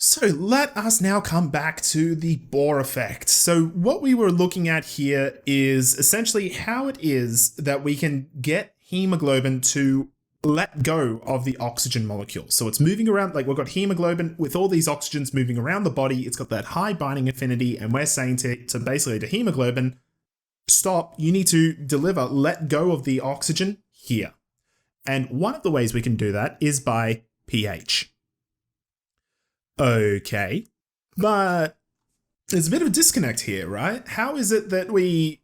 So let us now come back to the Bohr effect. So what we were looking at here is essentially how it is that we can get hemoglobin to let go of the oxygen molecule. So it's moving around, like we've got hemoglobin with all these oxygens moving around the body. It's got that high binding affinity, and we're saying to basically to hemoglobin, stop, you need to let go of the oxygen here. And one of the ways we can do that is by pH. Okay, but there's a bit of a disconnect here, right? How is it that we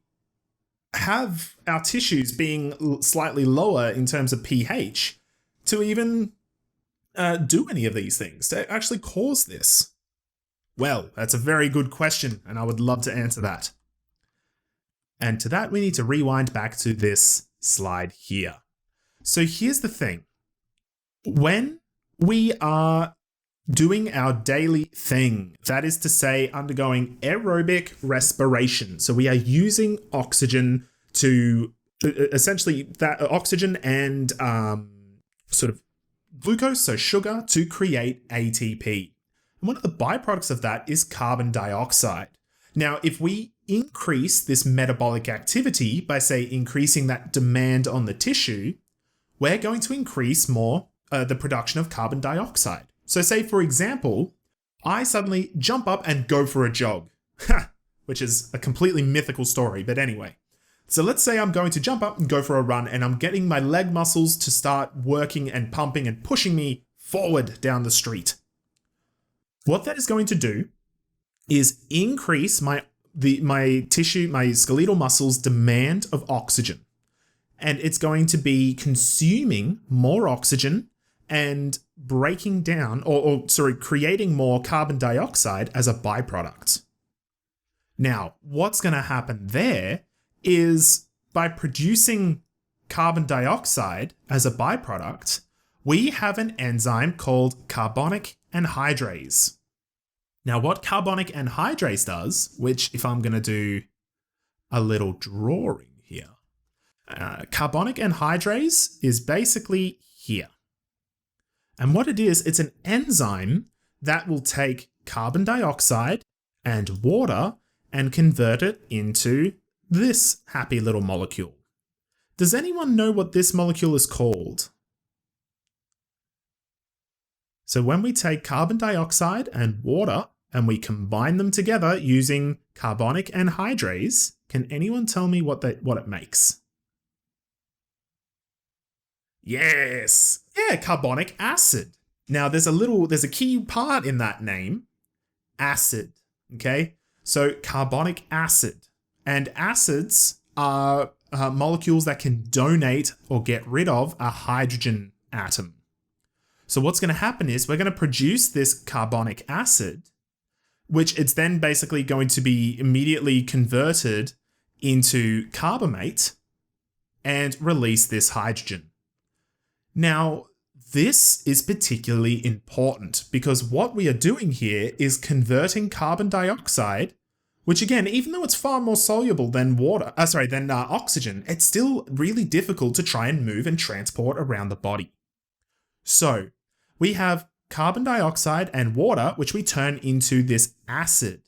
have our tissues being slightly lower in terms of pH to even do any of these things, to actually cause this? Well, that's a very good question, and I would love to answer that. And to that, we need to rewind back to this slide here. So here's the thing. When we are doing our daily thing, that is to say, undergoing aerobic respiration. So we are using oxygen to essentially that oxygen and sort of glucose, so sugar, to create ATP. And one of the byproducts of that is carbon dioxide. Now, if we increase this metabolic activity by, say, increasing that demand on the tissue, we're going to increase more the production of carbon dioxide. So say, for example, I suddenly jump up and go for a jog, which is a completely mythical story, but anyway. So let's say I'm going to jump up and go for a run, and I'm getting my leg muscles to start working and pumping and pushing me forward down the street. What that is going to do is increase my tissue, my skeletal muscles' demand of oxygen. And it's going to be consuming more oxygen and breaking down, creating more carbon dioxide as a byproduct. Now, what's going to happen there is by producing carbon dioxide as a byproduct, we have an enzyme called carbonic anhydrase. Now, what carbonic anhydrase does, which if I'm going to do a little drawing here, carbonic anhydrase is basically here. And what it is, it's an enzyme that will take carbon dioxide and water and convert it into this happy little molecule. Does anyone know what this molecule is called? So when we take carbon dioxide and water and we combine them together using carbonic anhydrase, can anyone tell me what it makes? Yes. Yeah, carbonic acid. Now there's a key part in that name, acid. Okay. So carbonic acid, and acids are molecules that can donate or get rid of a hydrogen atom. So what's going to happen is we're going to produce this carbonic acid, which it's then basically going to be immediately converted into carbamate and release this hydrogen. Now, this is particularly important because what we are doing here is converting carbon dioxide, which again, even though it's far more soluble than oxygen, it's still really difficult to try and move and transport around the body. So we have carbon dioxide and water, which we turn into this acid.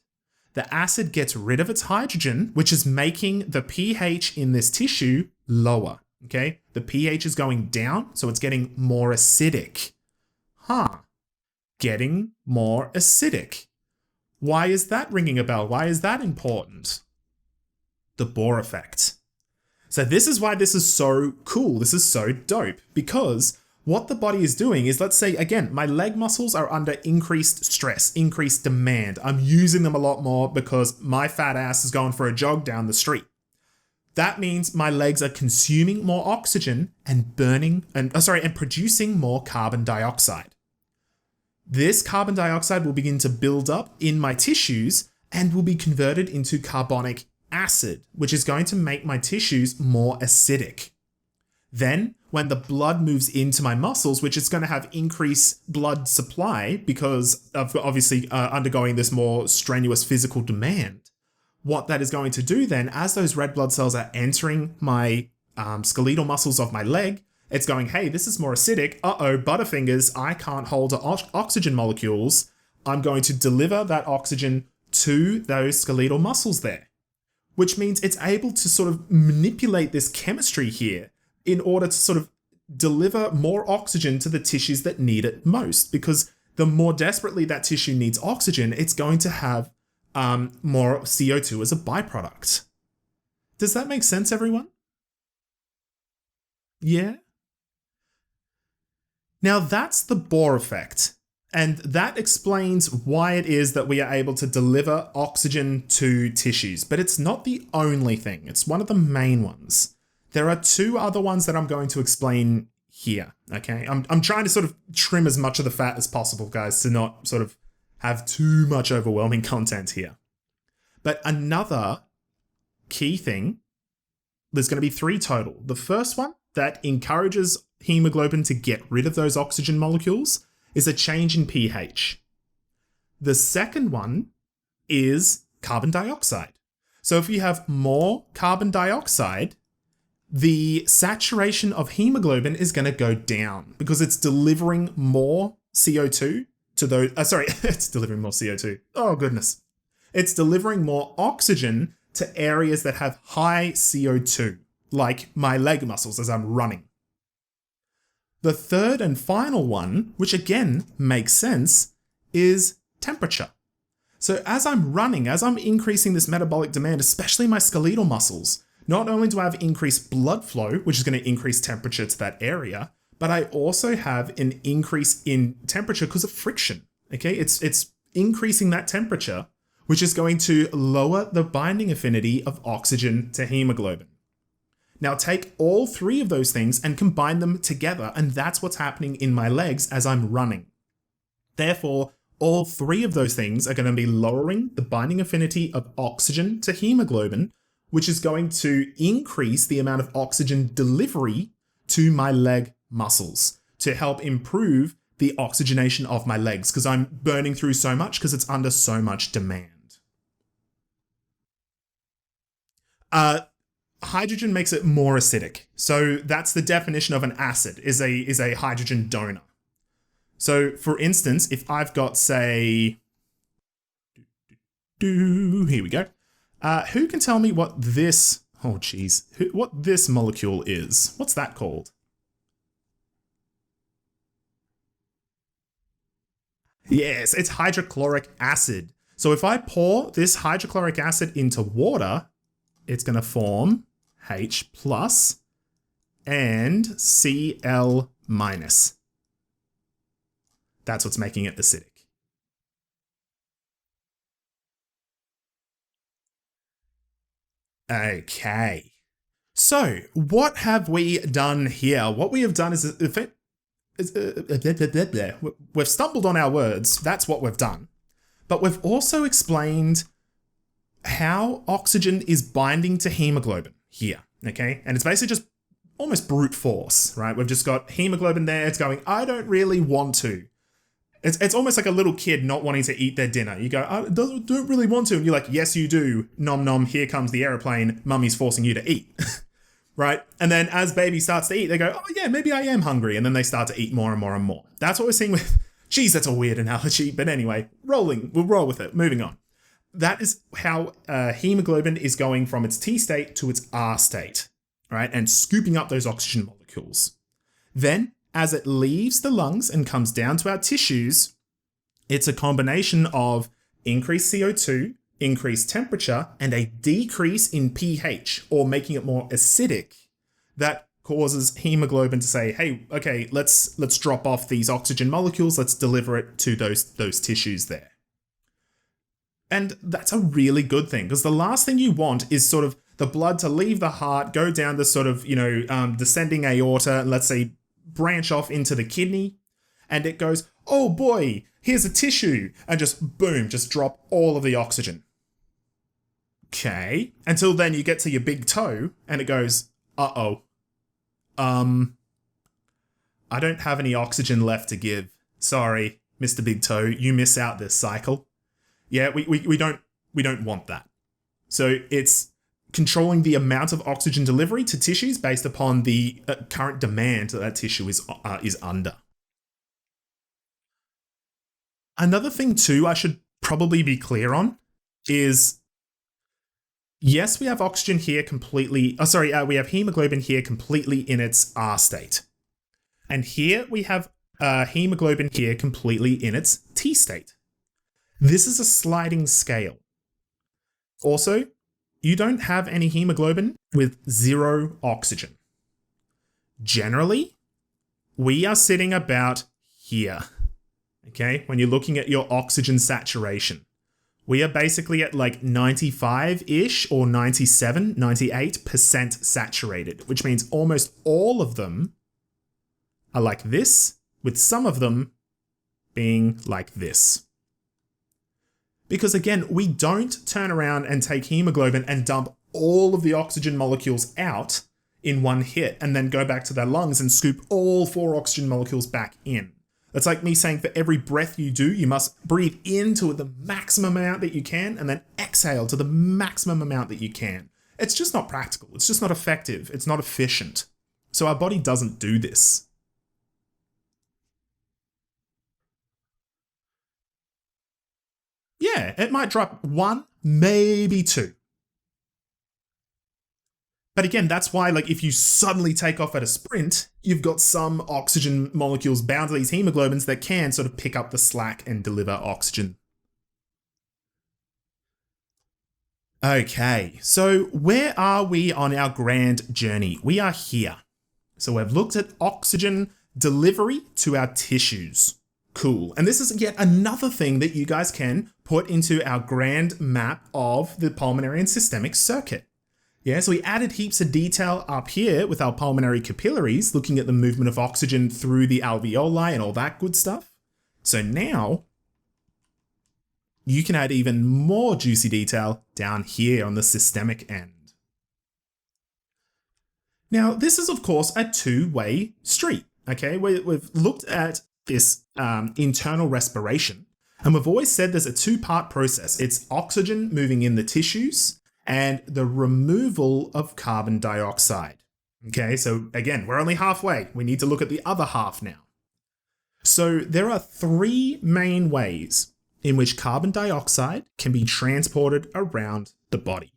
The acid gets rid of its hydrogen, which is making the pH in this tissue lower. Okay, the pH is going down, so it's getting more acidic. Getting more acidic. Why is that ringing a bell? Why is that important? The Bohr effect. So this is why this is so cool. This is so dope, because what the body is doing is, let's say, again, my leg muscles are under increased stress, increased demand. I'm using them a lot more because my fat ass is going for a jog down the street. That means my legs are consuming more oxygen and producing more carbon dioxide. This carbon dioxide will begin to build up in my tissues and will be converted into carbonic acid, which is going to make my tissues more acidic. Then, when the blood moves into my muscles, which is going to have increased blood supply because of obviously undergoing this more strenuous physical demand, what that is going to do then, as those red blood cells are entering my skeletal muscles of my leg, it's going, hey, this is more acidic. Butterfingers, I can't hold oxygen molecules. I'm going to deliver that oxygen to those skeletal muscles there, which means it's able to sort of manipulate this chemistry here in order to sort of deliver more oxygen to the tissues that need it most. Because the more desperately that tissue needs oxygen, it's going to have more CO2 as a byproduct. Does that make sense, everyone? Yeah? Now that's the Bohr effect. And that explains why it is that we are able to deliver oxygen to tissues. But it's not the only thing. It's one of the main ones. There are two other ones that I'm going to explain here, okay? I'm trying to sort of trim as much of the fat as possible, guys, to not sort of have too much overwhelming content here. But another key thing, there's going to be three total. The first one that encourages hemoglobin to get rid of those oxygen molecules is a change in pH. The second one is carbon dioxide. So if you have more carbon dioxide, the saturation of hemoglobin is going to go down because it's delivering more CO2 to those. It's delivering more CO2. Oh, goodness. It's delivering more oxygen to areas that have high CO2, like my leg muscles as I'm running. The third and final one, which again makes sense, is temperature. So as I'm running, as I'm increasing this metabolic demand, especially my skeletal muscles, not only do I have increased blood flow, which is going to increase temperature to that area, but I also have an increase in temperature because of friction. Okay, it's increasing that temperature, which is going to lower the binding affinity of oxygen to hemoglobin. Now take all three of those things and combine them together, and that's what's happening in my legs as I'm running. Therefore, all three of those things are going to be lowering the binding affinity of oxygen to hemoglobin, which is going to increase the amount of oxygen delivery to my leg muscles to help improve the oxygenation of my legs because I'm burning through so much because it's under so much demand. Hydrogen makes it more acidic. So that's the definition of an acid, is a hydrogen donor. So for instance, if I've got, say, here we go. Who can tell me what this, what this molecule is? What's that called? Yes, it's hydrochloric acid. So if I pour this hydrochloric acid into water, it's going to form H plus and Cl minus. That's what's making it acidic. Okay. So what have we done here? What we have done is we've stumbled on our words. That's what we've done. But we've also explained how oxygen is binding to hemoglobin here, okay? And it's basically just almost brute force, right? We've just got hemoglobin there. It's going, I don't really want to. It's almost like a little kid not wanting to eat their dinner. You go, I don't really want to. And you're like, yes, you do. Nom nom, here comes the airplane. Mummy's forcing you to eat, right? And then as baby starts to eat, they go, oh yeah, maybe I am hungry. And then they start to eat more and more and more. That's what we're seeing with, geez, that's a weird analogy. But anyway, we'll roll with it. Moving on. That is how hemoglobin is going from its T state to its R state, right? And scooping up those oxygen molecules. Then, as it leaves the lungs and comes down to our tissues, it's a combination of increased CO2, increased temperature, and a decrease in pH, or making it more acidic, that causes hemoglobin to say, hey, okay, let's drop off these oxygen molecules, let's deliver it to those tissues there. And that's a really good thing, because the last thing you want is sort of the blood to leave the heart, go down the sort of, descending aorta, and let's say branch off into the kidney, and it goes, oh boy, here's a tissue, and just boom, just drop all of the oxygen. Okay, until then you get to your big toe, and it goes, uh-oh, I don't have any oxygen left to give. Sorry, Mr. Big Toe, you miss out this cycle. Yeah, we don't want that. So it's controlling the amount of oxygen delivery to tissues based upon the current demand that tissue is under. Another thing too I should probably be clear on is, yes, we have oxygen here completely, we have hemoglobin here completely in its R state. And here we have hemoglobin here completely in its T state. This is a sliding scale. Also, you don't have any hemoglobin with 0 oxygen. Generally, we are sitting about here, okay? When you're looking at your oxygen saturation, we are basically at like 95-ish or 97, 98% saturated, which means almost all of them are like this, with some of them being like this. Because again, we don't turn around and take hemoglobin and dump all of the oxygen molecules out in one hit and then go back to their lungs and scoop all 4 oxygen molecules back in. That's like me saying for every breath you do, you must breathe into the maximum amount that you can and then exhale to the maximum amount that you can. It's just not practical. It's just not effective. It's not efficient. So our body doesn't do this. Yeah, it might drop 1, maybe 2. But again, that's why, like, if you suddenly take off at a sprint, you've got some oxygen molecules bound to these hemoglobins that can sort of pick up the slack and deliver oxygen. Okay, so where are we on our grand journey? We are here. So we've looked at oxygen delivery to our tissues. Cool. And this is yet another thing that you guys can put into our grand map of the pulmonary and systemic circuit. Yeah, so we added heaps of detail up here with our pulmonary capillaries, looking at the movement of oxygen through the alveoli and all that good stuff. So now you can add even more juicy detail down here on the systemic end. Now, this is of course a two-way street. Okay, we've looked at this internal respiration, and we've always said there's a two-part process. It's oxygen moving in the tissues and the removal of carbon dioxide. Okay, so again, we're only halfway. We need to look at the other half now. So there are 3 main ways in which carbon dioxide can be transported around the body.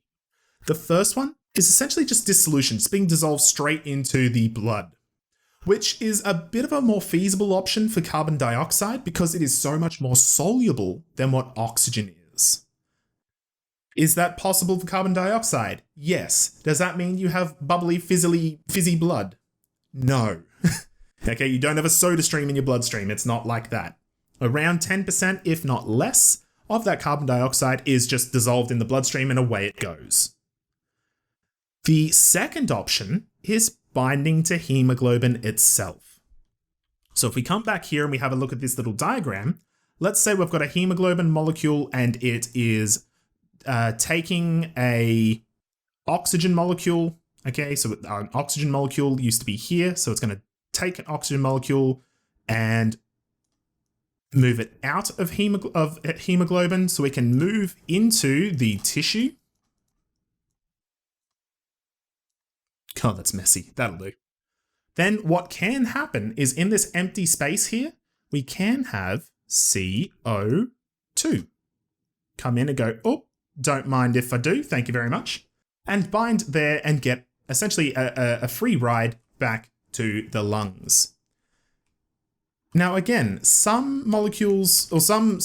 The first one is essentially just dissolution. It's being dissolved straight into the blood, which is a bit of a more feasible option for carbon dioxide because it is so much more soluble than what oxygen is. Is that possible for carbon dioxide? Yes. Does that mean you have bubbly, fizzy blood? No. Okay, you don't have a soda stream in your bloodstream. It's not like that. Around 10%, if not less, of that carbon dioxide is just dissolved in the bloodstream and away it goes. The second option is binding to hemoglobin itself. So if we come back here and we have a look at this little diagram, let's say we've got a hemoglobin molecule and it is taking a oxygen molecule. Okay, so an oxygen molecule used to be here, so it's going to take an oxygen molecule and move it out of hemoglobin so we can move into the tissue. God, that's messy. That'll do. Then what can happen is in this empty space here, we can have CO2 come in and go, oh, don't mind if I do, thank you very much, and bind there and get essentially a free ride back to the lungs. Now again, some molecules or some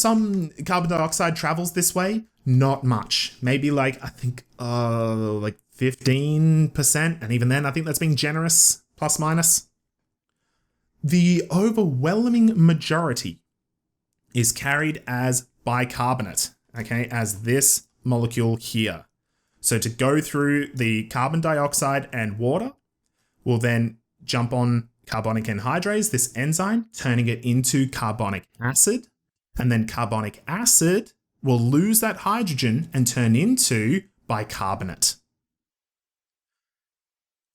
carbon dioxide travels this way, not much. Maybe like, I think like 15%, and even then I think that's being generous, plus minus. The overwhelming majority is carried as bicarbonate, okay, as this molecule here. So to go through the carbon dioxide and water, we'll then jump on carbonic anhydrase, this enzyme, turning it into carbonic acid. And then carbonic acid will lose that hydrogen and turn into bicarbonate.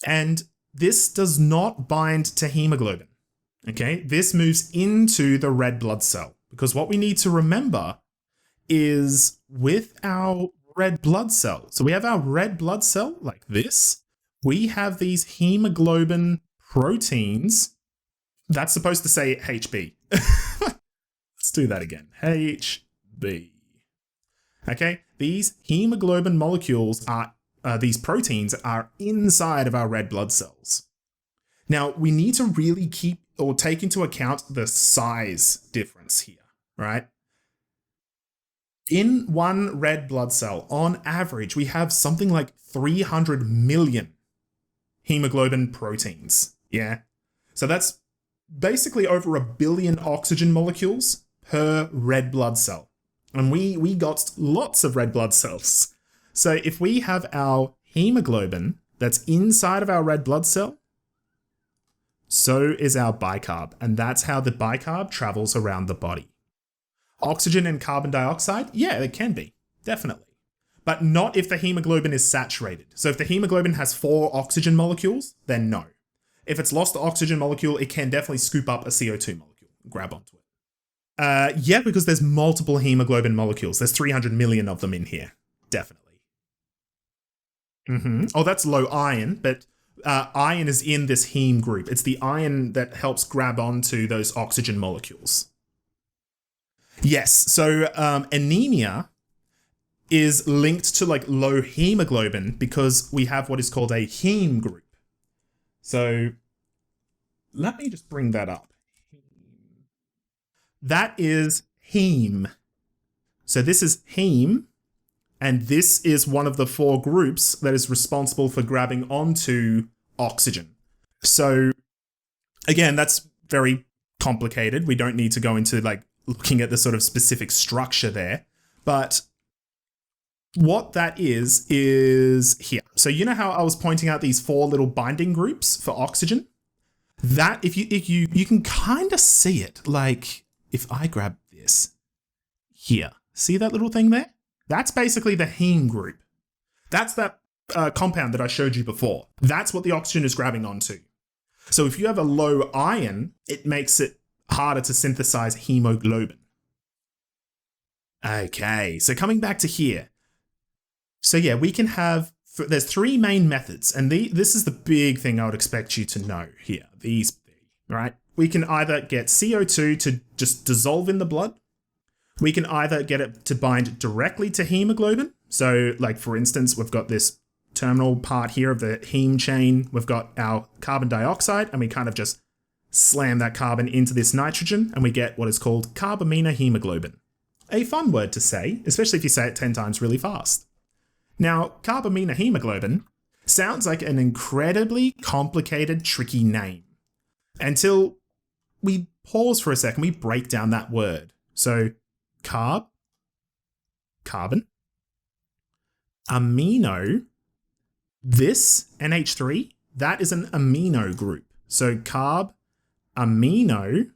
And this does not bind to hemoglobin. Okay, this moves into the red blood cell because what we need to remember is with our red blood cell, so we have our red blood cell like this, we have these hemoglobin proteins. That's supposed to say HB. Let's do that again. HB. Okay, these hemoglobin molecules are, these proteins are inside of our red blood cells. Now, we need to really keep or take into account the size difference here, right? In one red blood cell, on average, we have something like 300 million hemoglobin proteins. Yeah. So that's basically over 1 billion oxygen molecules per red blood cell. And we got lots of red blood cells. So if we have our hemoglobin that's inside of our red blood cell, so is our bicarb. And that's how the bicarb travels around the body. Oxygen and carbon dioxide? Yeah, it can be. Definitely. But not if the hemoglobin is saturated. So if the hemoglobin has 4 oxygen molecules, then no. If it's lost the oxygen molecule, it can definitely scoop up a CO2 molecule and grab onto it. Yeah, because there's multiple hemoglobin molecules. There's 300 million of them in here. Definitely. Oh, that's low iron, but iron is in this heme group. It's the iron that helps grab onto those oxygen molecules. Yes, so anemia is linked to like low hemoglobin because we have what is called a heme group. So let me just bring that up. That is heme. So this is heme, and this is one of the 4 groups that is responsible for grabbing onto oxygen. So again, that's very complicated. We don't need to go into like looking at the sort of specific structure there, but what that is here. So you know how I was pointing out these 4 little binding groups for oxygen? That if you can kind of see it, like if I grab this here, see that little thing there? That's basically the heme group. That's that compound that I showed you before. That's what the oxygen is grabbing onto. So if you have a low iron, it makes it harder to synthesize hemoglobin. Okay, so coming back to here. So yeah, we can have, there's 3 main methods, and this is the big thing I would expect you to know here, these three, right? We can either get CO2 to just dissolve in the blood. We can either get it to bind directly to hemoglobin. So like for instance, we've got this terminal part here of the heme chain. We've got our carbon dioxide, and we kind of just slam that carbon into this nitrogen, and we get what is called Carbaminohemoglobin. A fun word to say, especially if you say it 10 times really fast. Now, Carbaminohemoglobin sounds like an incredibly complicated, tricky name. Until we pause for a second, we break down that word. So, carbon, amino, this NH3, that is an amino group. So carb, amino,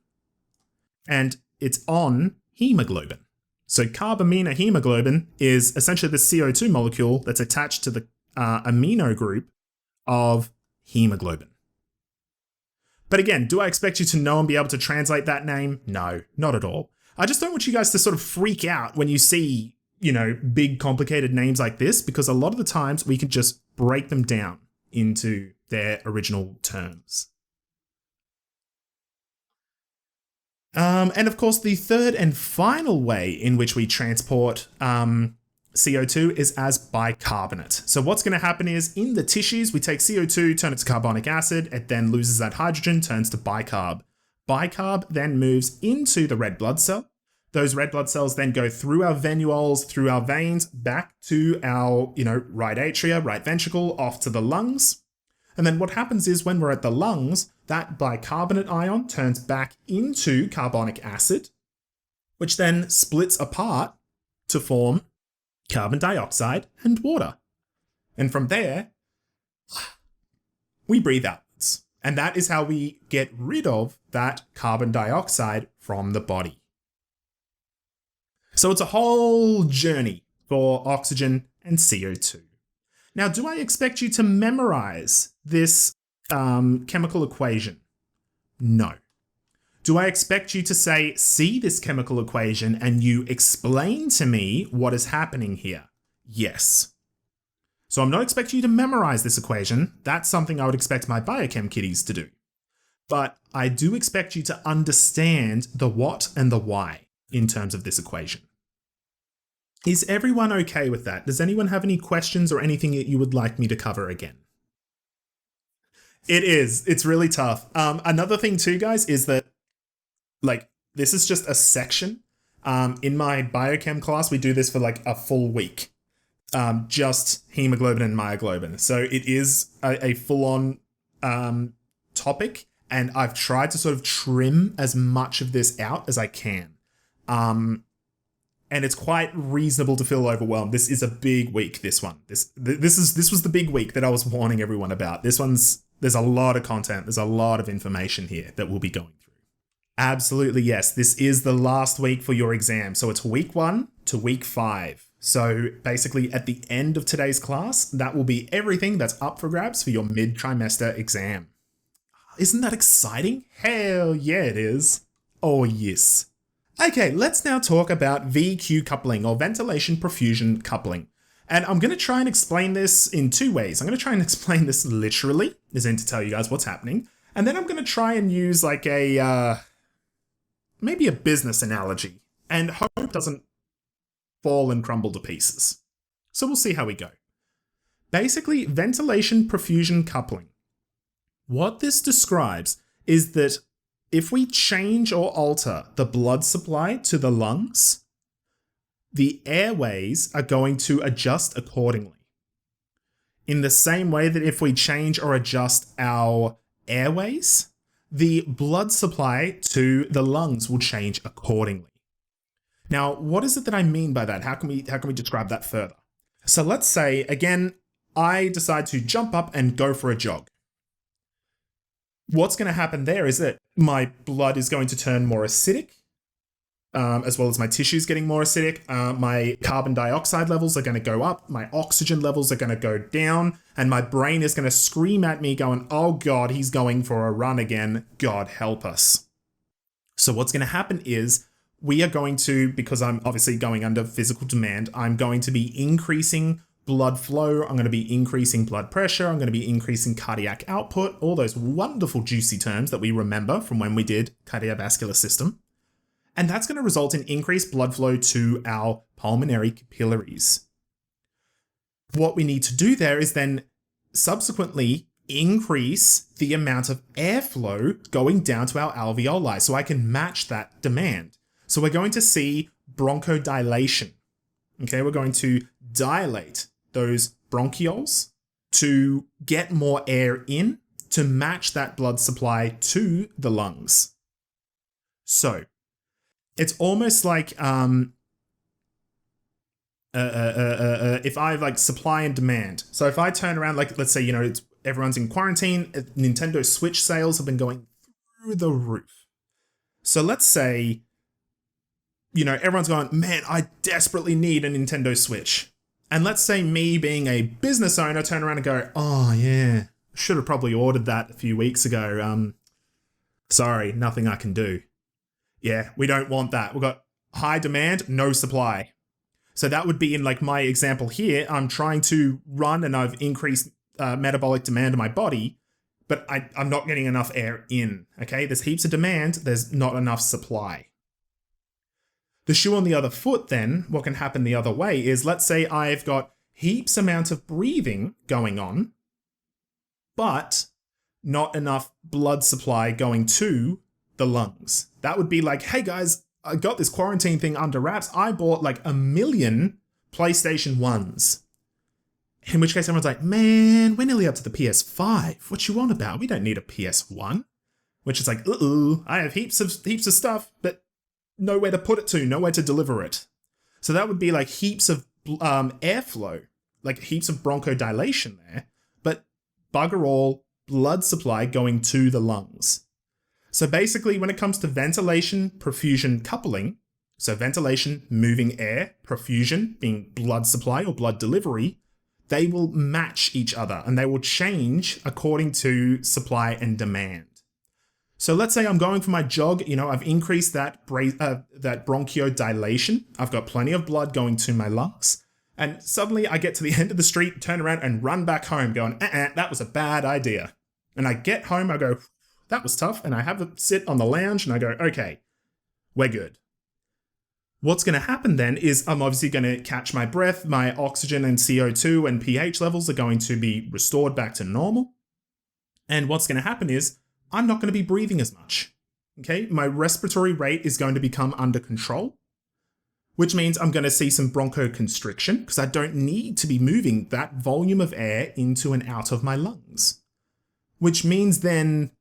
and it's on hemoglobin. So carbaminohemoglobin is essentially the CO2 molecule that's attached to the amino group of hemoglobin. But again, do I expect you to know and be able to translate that name? No, not at all. I just don't want you guys to sort of freak out when you see, big complicated names like this, because a lot of the times we can just break them down into their original terms. And of course, the third and final way in which we transport CO2 is as bicarbonate. So what's going to happen is in the tissues, we take CO2, turn it to carbonic acid, it then loses that hydrogen, turns to bicarb. Bicarb then moves into the red blood cell. Those red blood cells then go through our venules, through our veins, back to our, right atria, right ventricle, off to the lungs. And then what happens is when we're at the lungs, that bicarbonate ion turns back into carbonic acid, which then splits apart to form carbon dioxide and water. And from there, we breathe outwards. And that is how we get rid of that carbon dioxide from the body. So it's a whole journey for oxygen and CO2. Now, do I expect you to memorize this chemical equation? No. Do I expect you to say, see this chemical equation and you explain to me what is happening here? Yes. So I'm not expecting you to memorize this equation. That's something I would expect my biochem kiddies to do. But I do expect you to understand the what and the why. in terms of this equation. Is everyone okay with that? Does anyone have any questions or anything that you would like me to cover again? It is. It's really tough. Another thing too, guys, is that like this is just a section. In my biochem class, we do this for like a full week. Just hemoglobin and myoglobin. So it is a full-on topic, and I've tried to sort of trim as much of this out as I can. And it's quite reasonable to feel overwhelmed. This is a big week, this one. This was the big week that I was warning everyone about. There's a lot of content, there's a lot of information here that we'll be going through. Absolutely, yes. This is the last week for your exam. So it's week 1 to week 5. So basically at the end of today's class, that will be everything that's up for grabs for your mid-trimester exam. Isn't that exciting? Hell yeah, it is. Oh yes. Okay, let's now talk about VQ coupling, or ventilation perfusion coupling. And I'm going to try and explain this in 2 ways. I'm going to try and explain this literally, as in to tell you guys what's happening. And then I'm going to try and use like maybe a business analogy, and hope it doesn't fall and crumble to pieces. So we'll see how we go. Basically, ventilation perfusion coupling. What this describes is that if we change or alter the blood supply to the lungs, the airways are going to adjust accordingly. In the same way that if we change or adjust our airways, the blood supply to the lungs will change accordingly. Now, what is it that I mean by that? How can we describe that further? So let's say, again, I decide to jump up and go for a jog. What's going to happen there is that my blood is going to turn more acidic, as well as my tissues getting more acidic. My carbon dioxide levels are going to go up, my oxygen levels are going to go down, and my brain is going to scream at me going, oh God, he's going for a run again. God help us. So what's going to happen is we are going to, because I'm obviously going under physical demand, I'm going to be increasing blood flow, I'm going to be increasing blood pressure, I'm going to be increasing cardiac output, all those wonderful juicy terms that we remember from when we did cardiovascular system. And that's going to result in increased blood flow to our pulmonary capillaries. What we need to do there is then subsequently increase the amount of airflow going down to our alveoli so I can match that demand. So we're going to see bronchodilation. Okay, we're going to dilate those bronchioles to get more air in to match that blood supply to the lungs. So it's almost like if I have like supply and demand. So if I turn around, like let's say, everyone's in quarantine, Nintendo Switch sales have been going through the roof. So let's say, everyone's going, man, I desperately need a Nintendo Switch. And let's say me being a business owner turn around and go, oh yeah, should have probably ordered that a few weeks ago. Sorry, nothing I can do. Yeah, we don't want that. We've got high demand, no supply. So that would be in like my example here. I'm trying to run and I've increased metabolic demand in my body, but I'm not getting enough air in. Okay, there's heaps of demand, there's not enough supply. The shoe on the other foot then, what can happen the other way is, let's say I've got heaps amount of breathing going on, but not enough blood supply going to the lungs. That would be like, hey guys, I got this quarantine thing under wraps. I bought like 1 million PlayStation 1s. In which case everyone's like, man, we're nearly up to the PS5. What you on about? We don't need a PS1. Which is like, I have heaps of stuff, but nowhere to put it to, nowhere to deliver it. So that would be like heaps of airflow, like heaps of bronchodilation there, but bugger all blood supply going to the lungs. So basically when it comes to ventilation perfusion coupling, so ventilation moving air, perfusion being blood supply or blood delivery, they will match each other and they will change according to supply and demand. So let's say I'm going for my jog, I've increased that bronchodilation. I've got plenty of blood going to my lungs. And suddenly I get to the end of the street, turn around and run back home going, that was a bad idea. And I get home, I go, that was tough. And I have a sit on the lounge and I go, okay, we're good. What's going to happen then is I'm obviously going to catch my breath, my oxygen and CO2 and pH levels are going to be restored back to normal. And what's going to happen is I'm not going to be breathing as much. Okay, my respiratory rate is going to become under control, which means I'm going to see some bronchoconstriction because I don't need to be moving that volume of air into and out of my lungs. Which means then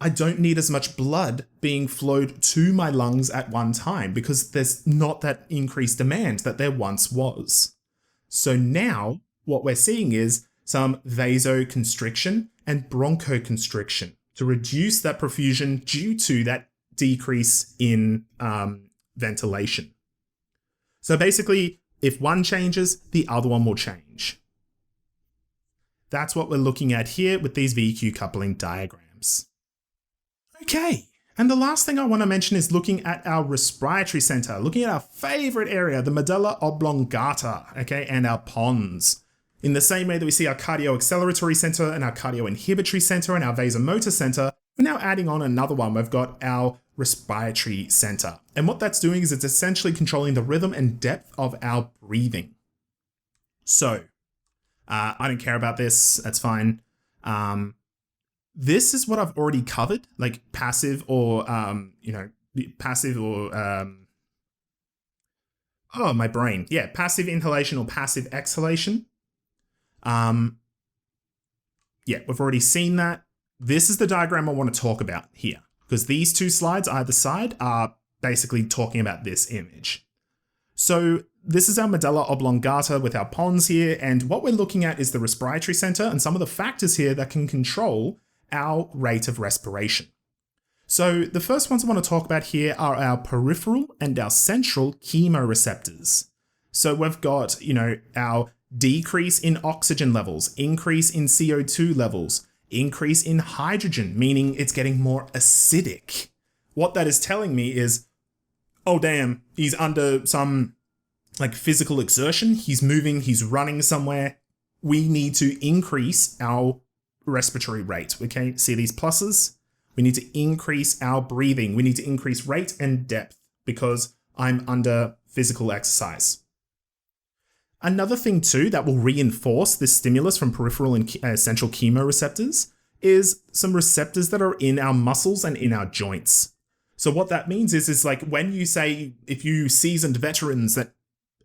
I don't need as much blood being flowed to my lungs at one time because there's not that increased demand that there once was. So now what we're seeing is some vasoconstriction and bronchoconstriction to reduce that perfusion due to that decrease in ventilation. So basically, if one changes, the other one will change. That's what we're looking at here with these VQ coupling diagrams. Okay, and the last thing I want to mention is looking at our respiratory center, looking at our favorite area, the medulla oblongata, okay, and our pons. In the same way that we see our cardio-acceleratory center and our cardio-inhibitory center and our vasomotor center, we're now adding on another one. We've got our respiratory center. And what that's doing is it's essentially controlling the rhythm and depth of our breathing. So, I don't care about this. That's fine. This is what I've already covered, like passive or, passive or, my brain. Yeah, passive inhalation or passive exhalation. Yeah, we've already seen that. This is the diagram I want to talk about here, because these two slides either side are basically talking about this image. So this is our medulla oblongata with our pons here, and what we're looking at is the respiratory center and some of the factors here that can control our rate of respiration. So the first ones I want to talk about here are our peripheral and our central chemoreceptors. So we've got, our decrease in oxygen levels, increase in CO2 levels, increase in hydrogen, meaning it's getting more acidic. What that is telling me is, oh damn, he's under some physical exertion, he's moving, he's running somewhere. We need to increase our respiratory rate. Okay, see these pluses? We need to increase our breathing. We need to increase rate and depth because I'm under physical exercise. Another thing too that will reinforce this stimulus from peripheral and central chemoreceptors is some receptors that are in our muscles and in our joints. So what that means is like when you say, if you seasoned veterans that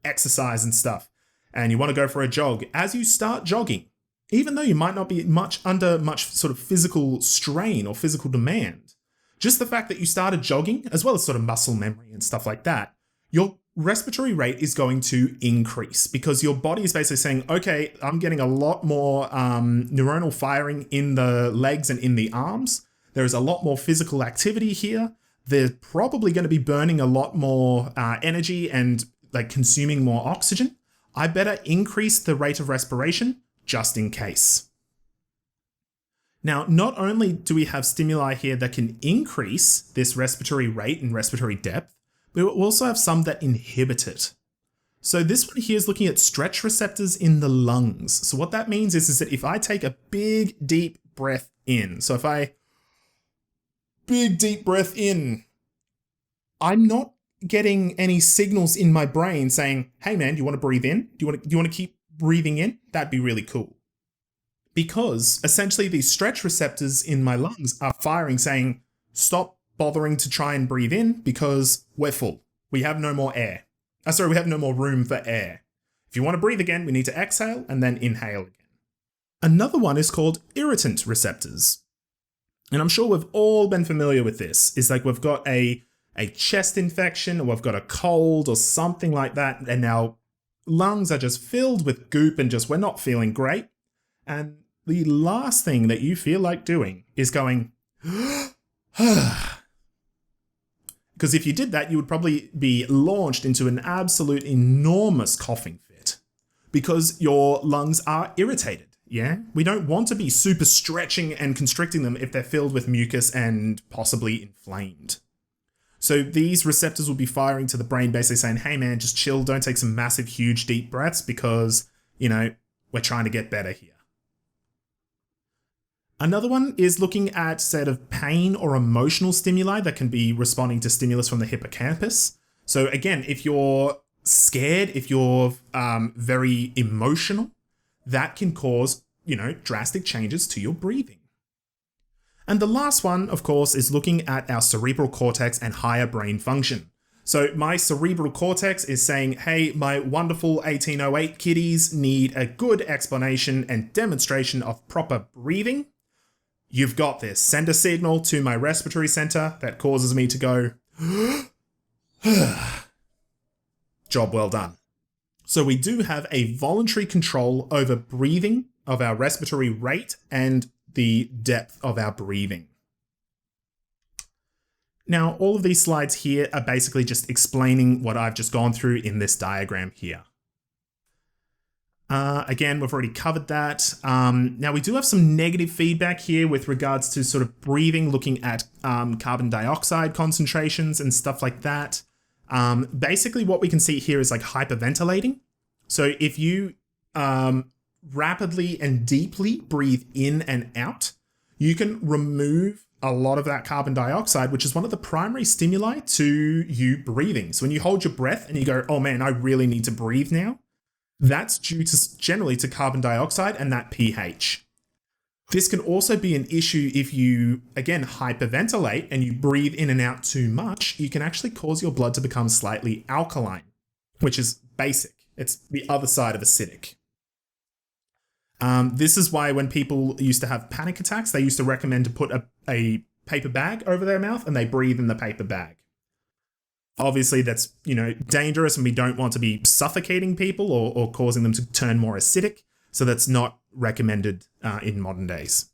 exercise and stuff, and you want to go for a jog, as you start jogging, even though you might not be under much sort of physical strain or physical demand, just the fact that you started jogging, as well as sort of muscle memory and stuff like that, your respiratory rate is going to increase because your body is basically saying, okay, I'm getting a lot more neuronal firing in the legs and in the arms. There is a lot more physical activity here. They're probably going to be burning a lot more energy and consuming more oxygen. I better increase the rate of respiration just in case. Now, not only do we have stimuli here that can increase this respiratory rate and respiratory depth, but we also have some that inhibit it. So this one here is looking at stretch receptors in the lungs. So what that means is that if I take a big, deep breath in, so if I big, deep breath in, I'm not getting any signals in my brain saying, hey man, do you want to breathe in? Do you want to keep breathing in? That'd be really cool. Because essentially these stretch receptors in my lungs are firing saying, stop bothering to try and breathe in because we're full. We have no more air. We have no more room for air. If you want to breathe again, we need to exhale and then inhale again. Another one is called irritant receptors. And I'm sure we've all been familiar with this. It's like we've got a chest infection or we've got a cold or something like that, and our lungs are just filled with goop and we're not feeling great. And the last thing that you feel like doing is going, because if you did that, you would probably be launched into an absolute enormous coughing fit because your lungs are irritated. Yeah, we don't want to be super stretching and constricting them if they're filled with mucus and possibly inflamed. So these receptors will be firing to the brain, basically saying, hey man, just chill, don't take some massive, huge, deep breaths because, we're trying to get better here. Another one is looking at sort of pain or emotional stimuli that can be responding to stimulus from the hippocampus. So again, if you're scared, if you're very emotional, that can cause, drastic changes to your breathing. And the last one, of course, is looking at our cerebral cortex and higher brain function. So my cerebral cortex is saying, hey, my wonderful 1808 kiddies need a good explanation and demonstration of proper breathing. You've got this. Send a signal to my respiratory center that causes me to go, job well done. So we do have a voluntary control over breathing of our respiratory rate and the depth of our breathing. Now, all of these slides here are basically just explaining what I've just gone through in this diagram here. Again, we've already covered that. Now, we do have some negative feedback here with regards to sort of breathing, looking at carbon dioxide concentrations and stuff like that. Basically, what we can see here is like hyperventilating. So if you rapidly and deeply breathe in and out, you can remove a lot of that carbon dioxide, which is one of the primary stimuli to you breathing. So when you hold your breath and you go, oh man, I really need to breathe now, that's due to generally to carbon dioxide and that pH. This can also be an issue if you, again, hyperventilate and you breathe in and out too much. You can actually cause your blood to become slightly alkaline, which is basic. It's the other side of acidic. This is why when people used to have panic attacks, they used to recommend to put a paper bag over their mouth and they breathe in the paper bag. Obviously, that's, dangerous and we don't want to be suffocating people or causing them to turn more acidic. So that's not recommended in modern days.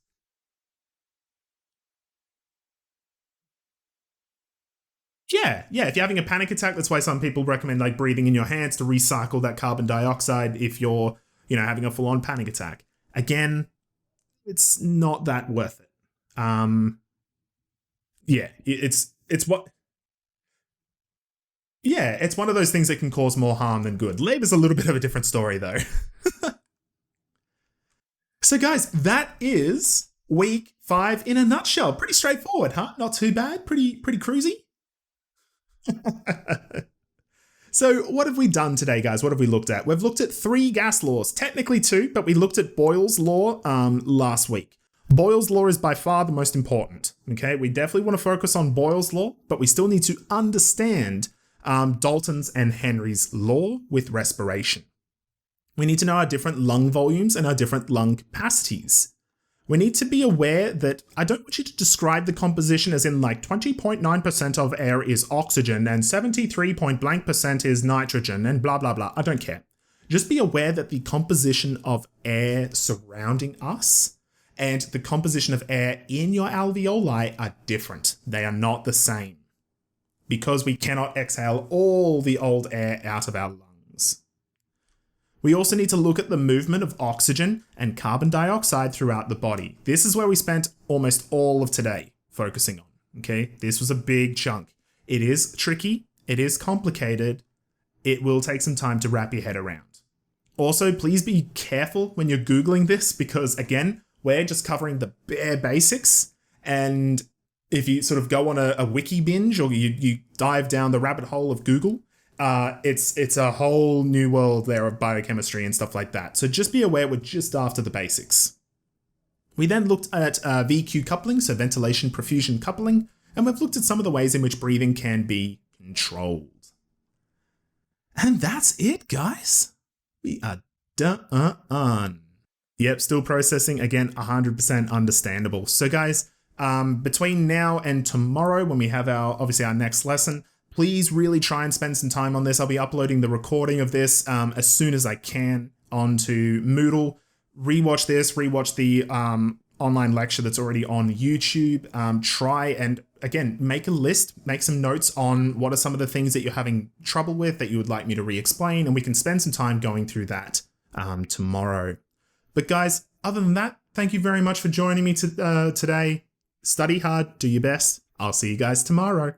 Yeah. If you're having a panic attack, that's why some people recommend like breathing in your hands to recycle that carbon dioxide if you're, having a full-on panic attack. Again, it's not that worth it. It's one of those things that can cause more harm than good. Lead is a little bit of a different story though. So guys, that is week 5 in a nutshell. Pretty straightforward, huh? Not too bad. Pretty cruisy. So what have we done today, guys? What have we looked at? We've looked at 3 gas laws, technically 2, but we looked at Boyle's law last week. Boyle's law is by far the most important, okay? We definitely want to focus on Boyle's law, but we still need to understand Dalton's and Henry's law with respiration. We need to know our different lung volumes and our different lung capacities. We need to be aware that I don't want you to describe the composition as in like 20.9% of air is oxygen and 73.blank% is nitrogen and blah, blah, blah. I don't care. Just be aware that the composition of air surrounding us and the composition of air in your alveoli are different. They are not the same because we cannot exhale all the old air out of our lungs. We also need to look at the movement of oxygen and carbon dioxide throughout the body. This is where we spent almost all of today focusing on, okay? This was a big chunk. It is tricky. It is complicated. It will take some time to wrap your head around. Also, please be careful when you're Googling this because, again, we're just covering the bare basics. And if you sort of go on a wiki binge or you dive down the rabbit hole of Google, it's a whole new world there of biochemistry and stuff like that. So just be aware we're just after the basics. We then looked at VQ coupling, so ventilation perfusion coupling, and we've looked at some of the ways in which breathing can be controlled. And that's it, guys. We are done. Yep, still processing. Again, 100% understandable. So guys, between now and tomorrow when we have our next lesson, please really try and spend some time on this. I'll be uploading the recording of this as soon as I can onto Moodle. Rewatch the online lecture that's already on YouTube. Try and, again, make a list, make some notes on what are some of the things that you're having trouble with that you would like me to re-explain, and we can spend some time going through that tomorrow. But guys, other than that, thank you very much for joining me today. Study hard, do your best. I'll see you guys tomorrow.